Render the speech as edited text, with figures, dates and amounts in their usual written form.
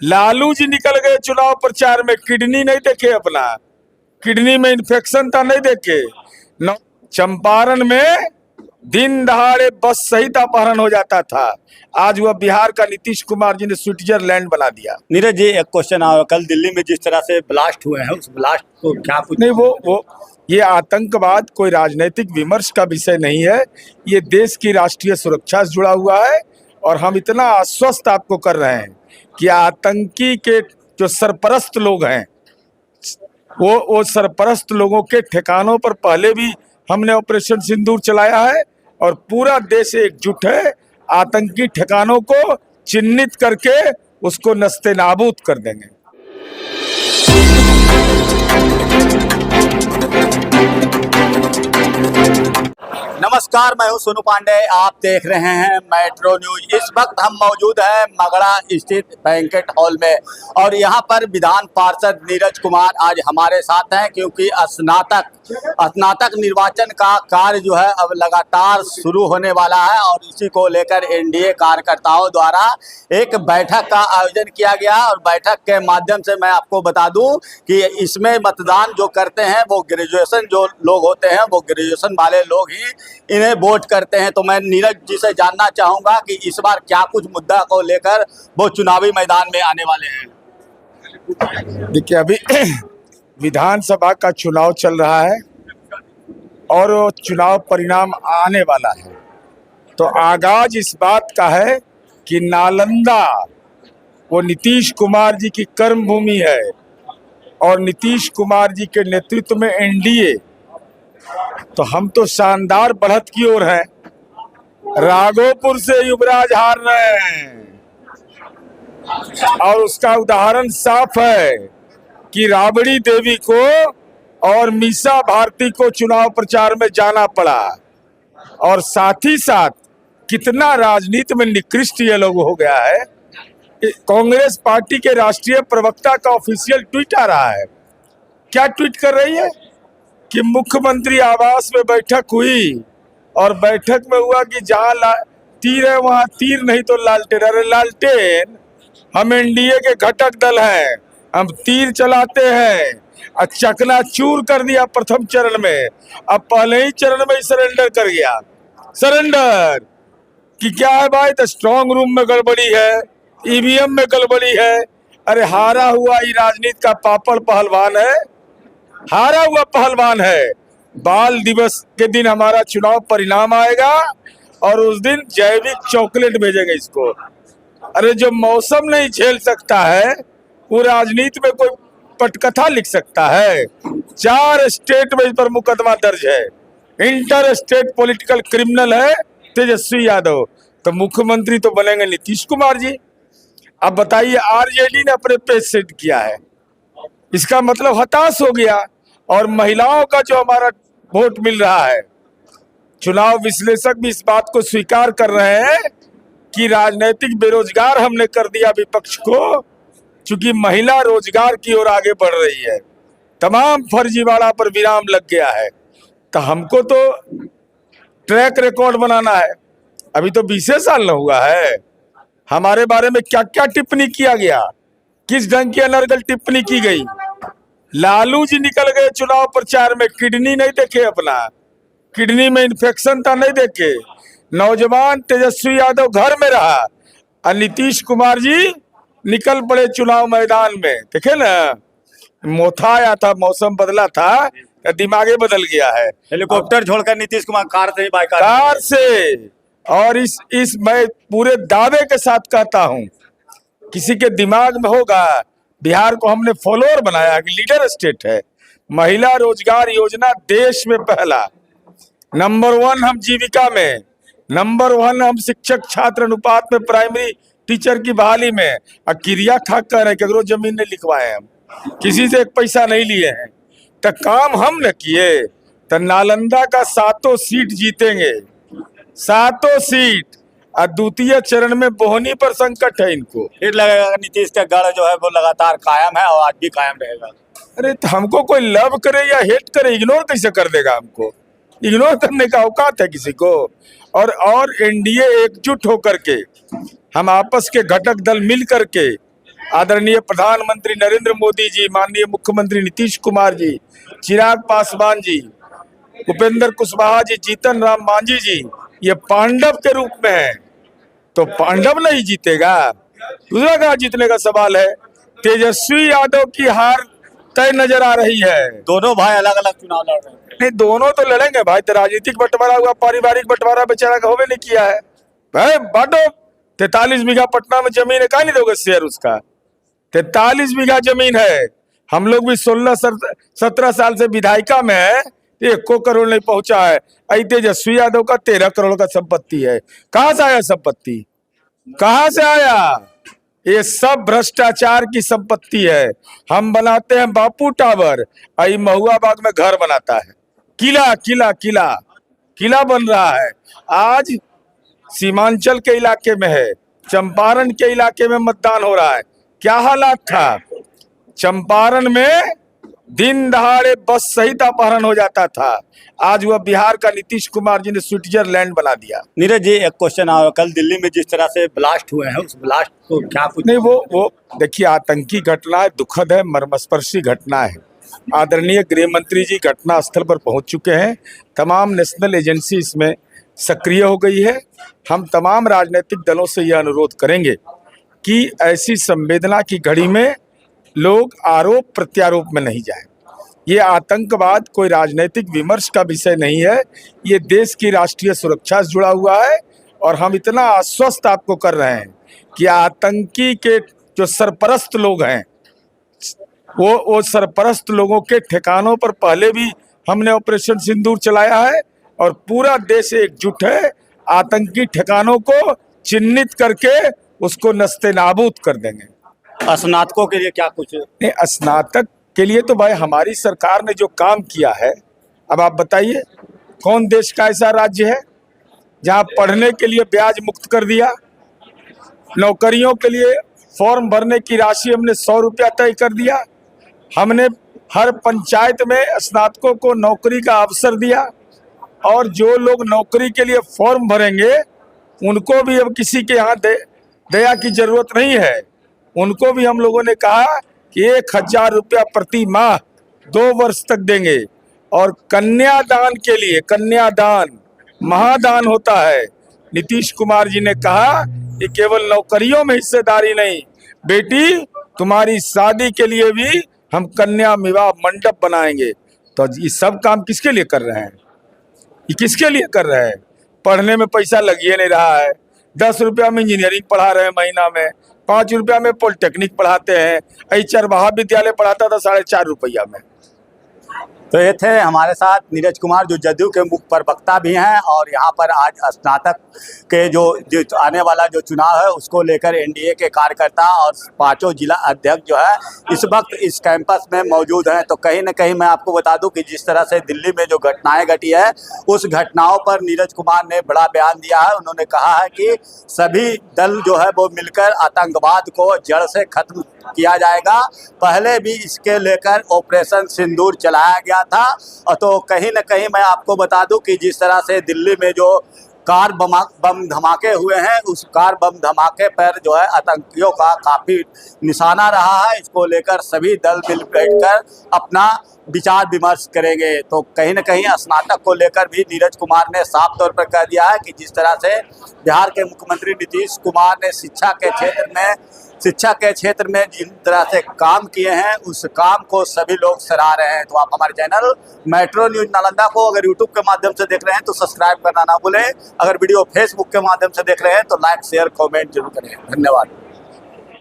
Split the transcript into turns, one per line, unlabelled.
लालू जी निकल गए चुनाव प्रचार में, किडनी नहीं देखे अपना, किडनी में इन्फेक्शन था नहीं देखे। चंपारण में दिन दहाड़े बस सहित अपहरण हो जाता था, आज वह बिहार का नीतीश कुमार जी ने स्विट्जरलैंड बना दिया।
नीरज जी, एक क्वेश्चन आया, कल दिल्ली में जिस तरह से ब्लास्ट हुए हैं, उस ब्लास्ट को क्या कुछ
नहीं, वो ये आतंकवाद कोई राजनीतिक विमर्श का विषय नहीं है, ये देश की राष्ट्रीय सुरक्षा से जुड़ा हुआ है। और हम इतना आश्वस्त आपको कर रहे हैं कि आतंकी के जो सरपरस्त लोग हैं, वो सरपरस्त लोगों के ठिकानों पर पहले भी हमने ऑपरेशन सिंदूर चलाया है और पूरा देश एकजुट है आतंकी ठिकानों को चिन्हित करके उसको नस्ते नाबूद कर देंगे।
नमस्कार, मैं हूं सोनू पांडे, आप देख रहे हैं मेट्रो न्यूज। इस वक्त हम मौजूद हैं मगड़ा स्थित बैंकेट हॉल में और यहां पर विधान पार्षद नीरज कुमार आज हमारे साथ हैं, क्योंकि स्नातक निर्वाचन का कार्य जो है अब लगातार शुरू होने वाला है और इसी को लेकर एनडीए कार्यकर्ताओं द्वारा एक बैठक का आयोजन किया गया। और बैठक के माध्यम से मैं आपको बता दूं कि इसमें मतदान जो करते हैं वो ग्रेजुएशन जो लोग होते हैं, वो ग्रेजुएशन वाले लोग ही इन्हें वोट करते हैं। तो मैं नीरज जी से जानना चाहूंगा कि इस बार क्या कुछ मुद्दा को लेकर वो चुनावी मैदान में आने वाले हैं।
देखिए, अभी विधानसभा का चुनाव चल रहा है और चुनाव परिणाम आने वाला है, तो आगाज इस बात का है कि नालंदा वो नीतीश कुमार जी की कर्म भूमि है और नीतीश कुमार जी के नेतृत्व में एनडीए, तो हम तो शानदार बढ़त की ओर हैं। राघोपुर से युवराज हार रहे हैं और उसका उदाहरण साफ है कि राबड़ी देवी को और मीसा भारती को चुनाव प्रचार में जाना पड़ा। और साथ ही साथ कितना राजनीति में निकृष्ट ये लोग हो गया है। कांग्रेस पार्टी के राष्ट्रीय प्रवक्ता का ऑफिशियल ट्वीट आ रहा है, क्या ट्वीट कर रही है कि मुख्यमंत्री आवास में बैठक हुई और बैठक में हुआ कि जहां तीर है वहां तीर नहीं तो लालटेन। अरे लालटेन, हम एनडीए के घटक दल हैं, हम तीर चलाते हैं। चकनाचूर कर दिया प्रथम चरण में, अब पहले ही चरण में ही सरेंडर कर गया। सरेंडर कि क्या है भाई, तो स्ट्रांग रूम में गड़बड़ी है, ईवीएम में गड़बड़ी है। अरे हारा हुआ ये राजनीति का पापड़ पहलवान है, हारा हुआ पहलवान है। बाल दिवस के दिन हमारा चुनाव परिणाम आएगा और उस दिन जैविक चॉकलेट भेजेंगे इसको। अरे जो मौसम नहीं झेल सकता है वो राजनीति में कोई पटकथा लिख सकता है। 4 स्टेट में इस पर मुकदमा दर्ज है, इंटर स्टेट पॉलिटिकल क्रिमिनल है तेजस्वी यादव। तो मुख्यमंत्री तो बनेंगे नीतीश कुमार जी। अब बताइए, आरजेडी ने अपने पेज सेट किया है, इसका मतलब हताश हो गया। और महिलाओं का जो हमारा वोट मिल रहा है, चुनाव विश्लेषक भी इस बात को स्वीकार कर रहे हैं कि राजनीतिक बेरोजगार हमने कर दिया विपक्ष को, चूंकि महिला रोजगार की ओर आगे बढ़ रही है। तमाम फर्जीवाड़ा पर विराम लग गया है। तो हमको तो ट्रैक रिकॉर्ड बनाना है। अभी तो 20 साल न हुआ है, हमारे बारे में क्या क्या टिप्पणी किया गया, किस ढंग की अनर्गल टिप्पणी की गई। लालू जी निकल गए चुनाव प्रचार में, किडनी नहीं देखे अपना, किडनी में इन्फेक्शन था नहीं देखे। नौजवान तेजस्वी यादव घर में रहा और नीतीश कुमार जी निकल पड़े चुनाव मैदान में। देखे ना, मोथा आया था, मौसम बदला था, दिमागे बदल गया है।
हेलीकॉप्टर छोड़कर नीतीश कुमार कार से
कार से। और इस मैं पूरे दावे के साथ कहता हूं, किसी के दिमाग में होगा, बिहार को हमने फॉलोअर बनाया कि लीडर स्टेट है। महिला रोजगार योजना देश में पहला, नंबर 1 हम जीविका में, नंबर 1 हम शिक्षक छात्र अनुपात में, प्राइमरी टीचर की बहाली में। क्रिया खा कर है कि जमीन नहीं लिखवाए, हम किसी से 1 पैसा नहीं लिए हैं, तो काम हम न किए। तो नालंदा का 7 सीट जीतेंगे, 7 सीट। और द्वितीय चरण में बोहनी पर संकट है इनको।
फिर लगेगा नीतीश का गढ़ जो है वो लगातार कायम है और आज भी कायम रहेगा।
अरे तो हमको कोई लव करे या हेट करे, इग्नोर कैसे कर देगा? हमको इग्नोर करने का औकात है किसी को? और एनडीए एकजुट होकर के, हम आपस के घटक दल मिल करके आदरणीय प्रधानमंत्री नरेंद्र मोदी जी, माननीय मुख्यमंत्री नीतीश कुमार जी, चिराग पासवान जी, उपेंद्र कुशवाहा जी, जीतन राम मांझी जी, ये पांडव के रूप में है, तो पांडव नहीं जीतेगा। दूसरा कहाँ जीतने का सवाल है। तेजस्वी यादव की हार तय नजर आ रही है।
दोनों भाई अलग अलग चुनाव लड़ रहे हैं।
नहीं, दोनों तो लड़ेंगे भाई, तो राजनीतिक बंटवारा हुआ, पारिवारिक बंटवारा बेचारा का होवे नहीं किया है भाई। बांटो, 43 बीघा पटना में जमीन है, कहा नहीं दोगे शेयर उसका। 43 बीघा जमीन है। हम लोग भी 16-17 साल से विधायिका में है, 1 करोड़ नहीं पहुंचा है। तेजस्वी यादव का 13 करोड़ का संपत्ति है। कहां से आया संपत्ति, कहां से आया? ये सब भ्रष्टाचार की संपत्ति है। हम बनाते हैं बापू टावर, आई महुआ बाग में घर बनाता है, किला किला किला किला बन रहा है। आज सीमांचल के इलाके में है, चंपारण के इलाके में मतदान हो रहा है। क्या हालात था चंपारण में, दिन दहाड़े बस सहित अपहरण हो जाता था। आज वह बिहार का नीतीश कुमार जी ने स्विट्जरलैंड बना दिया।
नीरज जी, एक क्वेश्चन आ, कल दिल्ली में जिस तरह से ब्लास्ट हुए हैं, उस ब्लास्ट को क्या कुछ
नहीं, वो देखिए, आतंकी घटना है, दुखद है, मर्मस्पर्शी घटना है। आदरणीय गृह मंत्री जी घटना स्थल पर पहुंच चुके हैं। तमाम नेशनल एजेंसी इसमें सक्रिय हो गई है। हम तमाम राजनीतिक दलों से यह अनुरोध करेंगे कि ऐसी संवेदना की घड़ी में लोग आरोप प्रत्यारोप में नहीं जाएं। ये आतंकवाद कोई राजनीतिक विमर्श का विषय नहीं है, ये देश की राष्ट्रीय सुरक्षा से जुड़ा हुआ है। और हम इतना आश्वस्त आपको कर रहे हैं कि आतंकी के जो सरपरस्त लोग हैं, वो सरपरस्त लोगों के ठिकानों पर पहले भी हमने ऑपरेशन सिंदूर चलाया है, और पूरा देश एकजुट है। आतंकी ठिकानों को चिन्हित करके उसको नस्ते नाबूद कर देंगे।
स्नातकों के लिए क्या कुछ?
नहीं, स्नातक के लिए तो भाई हमारी सरकार ने जो काम किया है, अब आप बताइए कौन देश का ऐसा राज्य है जहां पढ़ने के लिए ब्याज मुक्त कर दिया, नौकरियों के लिए फॉर्म भरने की राशि हमने 100 रुपया तय कर दिया, हमने हर पंचायत में स्नातकों को नौकरी का अवसर दिया, और जो लोग नौकरी के लिए फॉर्म भरेंगे उनको भी अब किसी के यहाँ दया की जरूरत नहीं है। उनको भी हम लोगों ने कहा कि 1000 रुपया प्रति माह 2 वर्ष तक देंगे। और कन्यादान के लिए, कन्यादान महादान होता है। नीतीश कुमार जी ने कहा कि केवल नौकरियों में हिस्सेदारी नहीं, बेटी तुम्हारी शादी के लिए भी हम कन्या विवाह मंडप बनाएंगे। तो ये सब काम किसके लिए कर रहे हैं? ये किसके लिए कर रहे हैं? पढ़ने में पैसा लगिए नहीं रहा है। 10 रुपया में इंजीनियरिंग पढ़ा रहे हैं महीना में, 5 रुपया में पॉलिटेक्निक पढ़ाते हैं। चरवाहा विद्यालय पढ़ाता था 4.5 रुपया में।
तो ये थे हमारे साथ नीरज कुमार, जो जदयू के मुख्य प्रवक्ता भी हैं, और यहाँ पर आज स्नातक के जो आने वाला जो चुनाव है उसको लेकर एनडीए के कार्यकर्ता और 5 जिला अध्यक्ष जो है इस वक्त इस कैंपस में मौजूद हैं। तो कहीं ना कहीं मैं आपको बता दूं कि जिस तरह से दिल्ली में जो घटनाएं घटी है, उस घटनाओं पर नीरज कुमार ने बड़ा बयान दिया है। उन्होंने कहा है कि सभी दल जो है वो मिलकर आतंकवाद को जड़ से खत्म किया जाएगा। पहले भी इसके लेकर ऑपरेशन सिंदूर चलाया गया था। तो कहीं ना कहीं मैं आपको बता दूं कि जिस तरह से दिल्ली में जो कार बम धमाके हुए हैं, उस कार बम धमाके पर जो है आतंकियों का काफ़ी निशाना रहा है। इसको लेकर सभी दल मिल बैठकर अपना विचार विमर्श करेंगे। तो कहीं ना कहीं स्नातक को लेकर भी नीरज कुमार ने साफ तौर पर कह दिया है कि जिस तरह से बिहार के मुख्यमंत्री नीतीश कुमार ने शिक्षा के क्षेत्र में जिन तरह से काम किए हैं, उस काम को सभी लोग सराह रहे हैं। तो आप हमारे चैनल मेट्रो न्यूज नालंदा को अगर यूट्यूब के माध्यम से देख रहे हैं तो सब्सक्राइब करना ना भूलें। अगर वीडियो फेसबुक के माध्यम से देख रहे हैं तो लाइक शेयर कमेंट जरूर करें। धन्यवाद।